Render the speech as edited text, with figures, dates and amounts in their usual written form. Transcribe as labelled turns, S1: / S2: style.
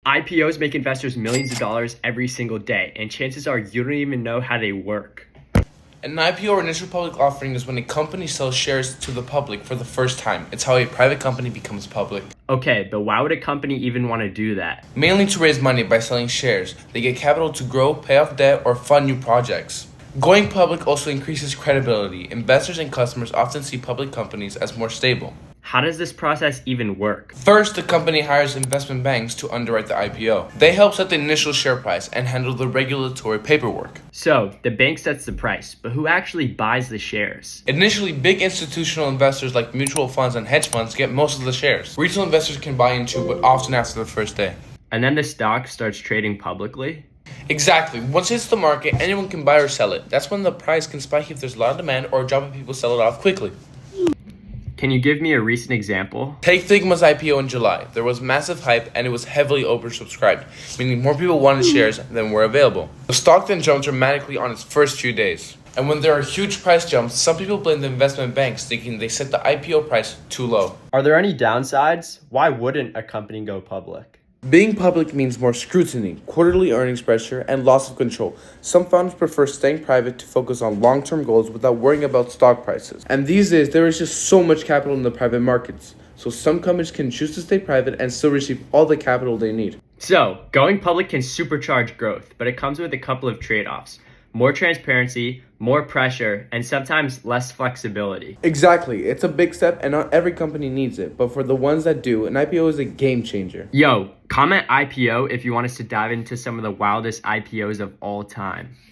S1: IPOs make investors millions of dollars every single day, and chances are you don't even know how they work.
S2: An IPO or initial public offering is when a company sells shares to the public for the first time. It's how a private company becomes public.
S1: Okay, but why would a company even want to do that?
S2: Mainly to raise money by selling shares. They get capital to grow, pay off debt, or fund new projects. Going public also increases credibility. Investors and customers often see public companies as more stable.
S1: How does this process even work?
S2: First, the company hires investment banks to underwrite the IPO. They help set the initial share price and handle the regulatory paperwork.
S1: So, the bank sets the price, but who actually buys the shares?
S2: Initially, big institutional investors like mutual funds and hedge funds get most of the shares. Retail investors can buy into, but often after the first day.
S1: And then the stock starts trading publicly?
S2: Exactly. Once it hits the market, anyone can buy or sell it. That's when the price can spike if there's a lot of demand or a job of people sell it off quickly.
S1: Can you give me a recent example?
S2: Take Figma's IPO in July. There was massive hype and it was heavily oversubscribed, meaning more people wanted shares than were available. The stock then jumped dramatically on its first few days. And when there are huge price jumps, some people blame the investment banks, thinking they set the IPO price too low.
S1: Are there any downsides? Why wouldn't a company go public?
S2: Being public means more scrutiny, quarterly earnings pressure, and loss of control. Some founders prefer staying private to focus on long-term goals without worrying about stock prices. And these days, there is just so much capital in the private markets. So some companies can choose to stay private and still receive all the capital they need.
S1: So, going public can supercharge growth, but it comes with a couple of trade-offs. More transparency, more pressure, and sometimes less flexibility.
S2: Exactly. It's a big step and not every company needs it. But for the ones that do, an IPO is a game changer.
S1: Yo, comment IPO if you want us to dive into some of the wildest IPOs of all time.